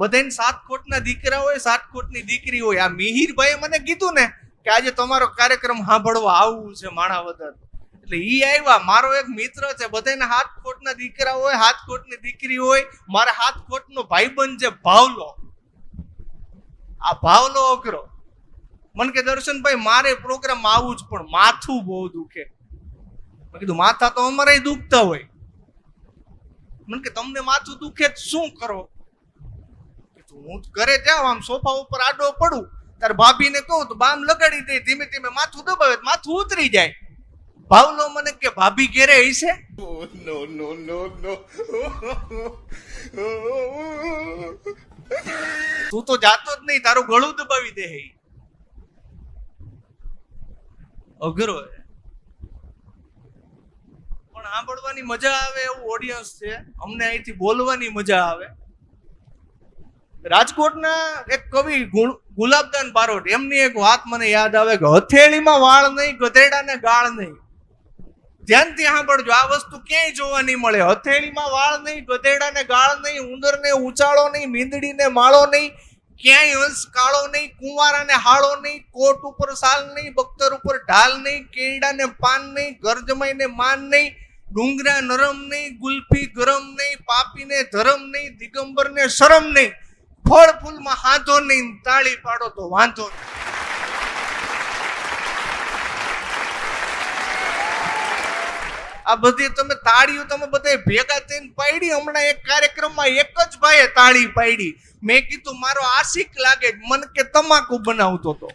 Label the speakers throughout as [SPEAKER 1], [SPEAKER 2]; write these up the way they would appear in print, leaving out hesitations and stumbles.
[SPEAKER 1] બધાને 7 કોટના દીકરા હોય, 7 કોટની દીકરી હોય. આ મિહિરભાઈએ મને કીધું ને કે આજે તમારો કાર્યક્રમ સાંભળવા આવવું છે માણાવદર, એટલે ઈ આવ્યા. મારો એક મિત્ર છે, બધાને 7 કોટના દીકરા હોય, 7 કોટની દીકરી હોય. મારે 7 કોટનો ભાઈબંધ છે ભાવલો. આ ભાવલો અઘરો મને કે દર્શનભાઈ મારે પ્રોગ્રામ આવું જ, પણ માથું બહુ દુખે. મેં કીધું માથા તો અમારે દુખતા હોય. મને કે તમને માથું દુખે શું કરો? હું ઘરે જાઉં, આમ સોફા ઉપર આડો પડું, તાર ભાભીને કહું તો બામ લગાડી દે, ધીમે ધીમે માથું દબાવે, માથું ઉતરી જાય. ભાવલો મને કે ભાભી ઘેરે હશે? નો નો નો નો, તું તો જાતો જ નહીં, તારું ગળું દબાવી દે. અઘરો પણ સાંભળવાની મજા આવે એવું ઓડિયન્સ છે. અમને અહીંથી બોલવાની મજા આવે. રાજકોટના એક કવિ ગુલાબદાન બારોટ, એમની એક વાત મને યાદ આવે કે હથેળીમાં વાળ નહીં, ગધેડાને ગાળ નહીં. ધ્યાનથી સાંભળજો, આ વસ્તુ ક્યાંય જોવા નહીં મળે. હથેળીમાં વાળ નહીં, ગધેડાને ગાળ નહીં, ઉંદરને ઉચાળો નહીં, મીંદડીને માળો નહીં, ક્યાંય હંસ કાળો નહીં, કુંવારાને હાળો નહીં, કોટ ઉપર સાલ નહીં, બખ્તર ઉપર ઢાલ નહીં, કેળાને પાન નહીં, ગરજમાઈને માન નહીં, ડુંગરા નરમ નહીં, ગુલ્ફી ગરમ નહીં, પાપીને ધરમ નહીં, દિગંબરને શરમ નહીં, ફળ ફૂલમાં હાથો નહીં, તાળી પાડો તો વાંધો નહીં. આ બધી તમે તાળીઓ તમે બધા ભેગા થઈને પાડી. હમણાં એક કાર્યક્રમમાં એક જ ભાઈએ તાળી પાડી. મેં કીધું મારો આશિક લાગે, મને કે તમાકુ બનાવતો હતો.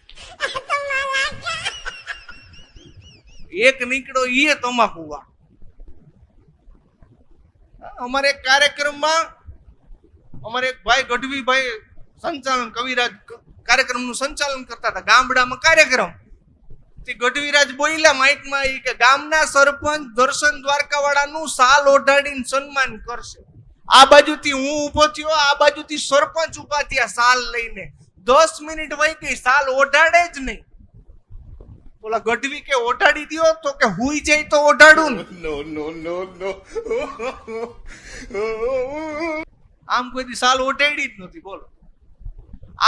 [SPEAKER 1] એક નીકળો ઈ તમાકુ વા. અમારે એક કાર્યક્રમમાં અમારે એક ભાઈ ગઢવીભાઈ સંચાલન, કવિરાજ કાર્યક્રમનું સંચાલન કરતા હતા. ગામડામાં કાર્યક્રમ, ગઢવીરાજ બોલ્યા માઇકમાં ઈ કે ગામના સરપંચ દર્શન દ્વારકાવાળાનું સાલ ઓઢાડીને સન્માન કરશે. આ બાજુથી હું ઊભો થયો, આ બાજુથી સરપંચ ઊભા થયા સાલ લઈને. 10 મિનિટ વહી ગઈ, સાલ ઓઢાડે જ નહીં. બોલા ગઢવી કે ઓઢાડી દ્યો, તો કે હુઈ જાય તો ઓઢાડું. નો નો નો નો, આમ કોઈ સાલ ઓઢાડી જ નથી. બોલો,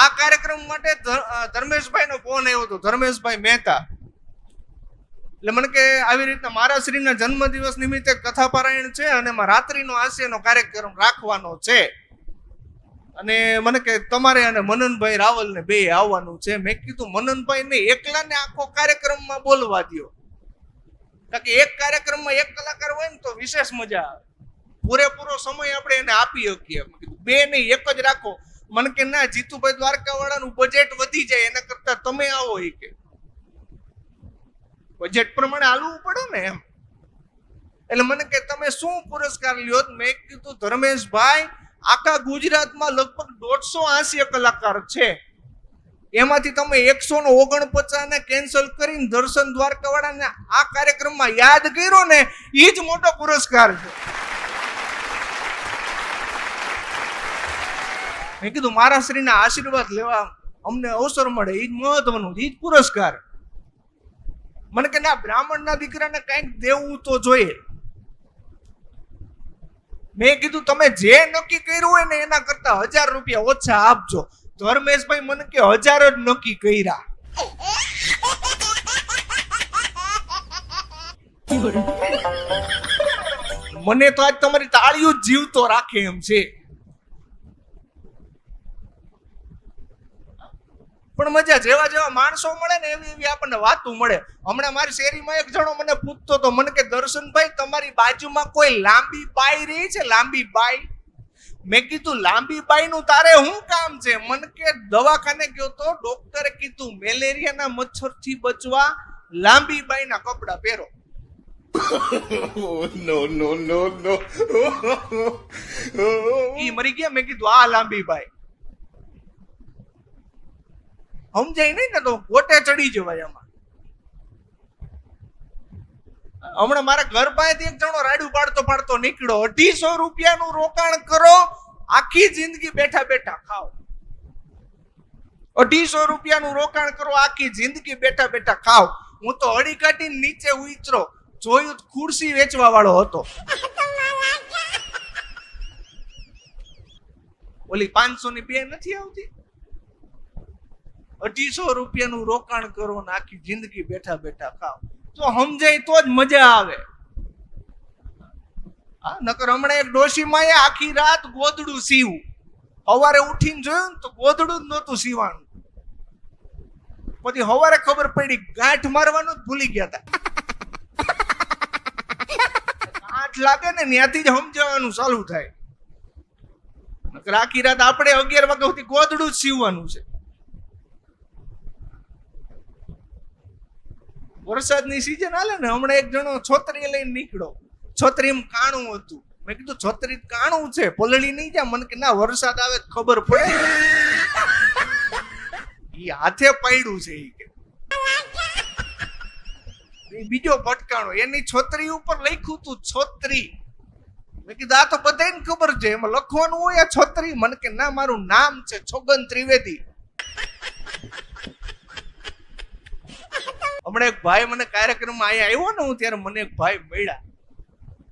[SPEAKER 1] આ કાર્યક્રમ માટે ધર્મેશભાઈ નો ફોન આવ્યો હતો, ધર્મેશભાઈ મહેતા. એટલે મને કે આવી રીતના મારા શ્રીના જન્મદિવસ નિમિત્તે કથા પારાયણ છે અને એમાં રાત્રિનો હાસ્યનો કાર્યક્રમ રાખવાનો છે, અને મને કે તમારે અને મનનભાઈ રાવલ ને બે આવવાનું છે. મેં કીધું મનનભાઈ ને એકલાને આખો કાર્યક્રમમાં બોલવા દો, કારણ કે એક કાર્યક્રમમાં એક કલાકાર હોય ને તો વિશેષ મજા આવે. પૂરેપૂરો સમય આપણે એને આપી શકીએ. મેં કીધું બે નહીં, એક જ રાખો. મને કે ના, જીતુભાઈ દ્વારકાવાળાનું બજેટ વધી જાય, એના કરતા તમે આવો. એ કે બજેટ પ્રમાણે હાલવું પડે ને એમ. એટલે મને કે તમે શું પુરસ્કાર લ્યો? મેં કીધું ધર્મેશભાઈ, આખા ગુજરાતમાં લગભગ 150 કલાકાર છે, એમાંથી તમે 149 ને કેન્સલ કરીને દર્શન દ્વારકાવાળાને આ કાર્યક્રમમાં યાદ કર્યો ને, એ જ મોટો પુરસ્કાર છે. મેં કીધું મારા શ્રીના આશીર્વાદ લેવા અમને અવસર મળે, એ જ મહત્વનું, એ જ પુરસ્કાર. મને કે ના, બ્રાહ્મણના દીકરાને કંઈક દેવું તો જોઈએ. મેં કીધું તમે જે નક્કી કર્યું હોય ને એના કરતા 1000 રૂપિયા ઓછા આપજો. ધર્મેશભાઈ મને કે 1000 જ નક્કી કર્યા. મને તો આજ તમારી તાળીઓ જ જીવતો રાખે એમ છે. પણ મજા, જેવા જેવા માણસો મળે ને એવી એવી આપણને વાતો મળે. હમણાં મારી શેરીમાં એક જણો મને પૂછતો હતો, મને કે દર્શનભાઈ તમારી બાજુમાં કોઈ લાંબી બાઈ રહી છે? લાંબી બાઈ? મેં કીધું લાંબી બાઈ નું તારે શું કામ છે? મને કે દવાખાને ગયો તો ડોક્ટરે કીધું મેલેરિયાના મચ્છર થી બચવા લાંબી બાઈ ના કપડા પહેરો. નો નો નો નો, ઈ મરી ગયા. મેં કીધું આ લાંબી બાઈ સમજાય નહીં ને તો ગોટે ચડી જવાય આમાં. હમણાં મારા ઘર પાસેથી એક જણો રાડું પાડતો પાડતો નીકળ્યો. 250 રૂપિયાનું રોકાણ કરો, આખી જિંદગી બેઠા બેઠા ખાઓ. 250 રૂપિયાનું રોકાણ કરો, આખી જિંદગી બેઠા બેઠા ખાઓ. હું તો હળી કાઢીને નીચે ઉતરો, જોયું ખુરશી વેચવા વાળો હતો. ઓલી 500 ની બે નથી આવતી, 250 રૂપિયાનું રોકાણ કરો ને આખી જિંદગી બેઠા બેઠા ખાઓ, તો સમજાય તો જ મજા આવે. હા, નકર હમણાં એક ડોશીમાં આખી રાત ગોદડું સીવું, સવારે ઉઠીને જોયું ને તો ગોદડું જ નહોતું સીવાનું. પછી સવારે ખબર પડી ગાંઠ મારવાનું જ ભૂલી ગયા હતા. ગાંઠ લાગે ને ત્યાંથી જ સમજાવવાનું ચાલુ થાય. નકર આખી રાત આપણે 11 વાગ્યા સુધી ગોદડું જ સીવવાનું છે. વરસાદની સીઝન હાલે ને, હમણાં એક જણો છોતરી લઈને નીકળ્યો, છોતરીમાં કાણું હતું. મેં કીધું છોતરી કાણું છે, પલળી નહીં જાય. મને કે ના, વરસાદ આવે ખબર પડે. ઈ હાથે પાડ્યું છે ઈ કે. બીજો ભટકાણો, એની છોતરી ઉપર લખ્યું હતું છોતરી. મેં કીધું આ તો બધાને ખબર છે, એમાં લખવાનું હોય છોતરી. મને કે ના, મારું નામ છે છોગન ત્રિવેદી. હમણાં એક ભાઈ મને કાર્યક્રમમાં અહીંયા આવ્યો ને હું, ત્યારે મને એક ભાઈ મળ્યા.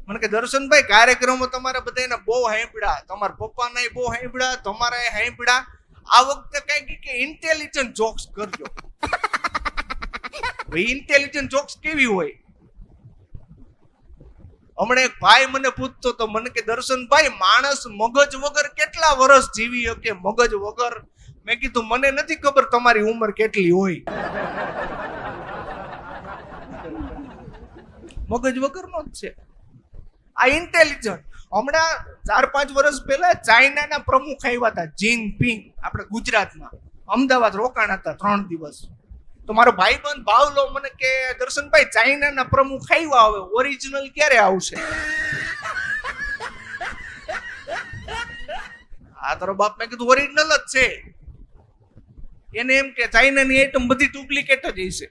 [SPEAKER 1] મને કે દર્શનભાઈ, કાર્યક્રમો તમારા બધાને બહુ સાંભળ્યા, તમારા પપ્પાના બહુ સાંભળ્યા, તમારા સાંભળ્યા, આ વખતે કઈ કે ઇન્ટેલિજન્ટ જોક્સ કરજો. ઇન્ટેલિજન્ટ જોક્સ કેવી હોય? હમણાં એક ભાઈ મને પૂછતો તો, મને કે દર્શનભાઈ, માણસ મગજ વગર કેટલા વર્ષ જીવી શકે? મગજ વગર. મેં કીધું મને નથી ખબર તમારી ઉંમર કેટલી હોય. મગજ વગરનો જ છે આ ઇન્ટેલિજન્ટ. હમણાં 4-5 વર્ષ પહેલા ચાઇનાના પ્રમુખ આવ્યા હતા, જીનપિંગ, આપણે ગુજરાતમાં અમદાવાદ રોકાણ હતા 3 દિવસ. તો મારો ભાઈબંધ ભાવલો મને કે દર્શનભાઈ, ચાઇનાના પ્રમુખ આવ્યા, હવે ઓરિજિનલ ક્યારે આવશે? આ તારો બાપ. મેં કીધું ઓરિજિનલ જ છે. એને એમ કે ચાઇનાની આઈટમ બધી ડુપ્લિકેટ જ હશે.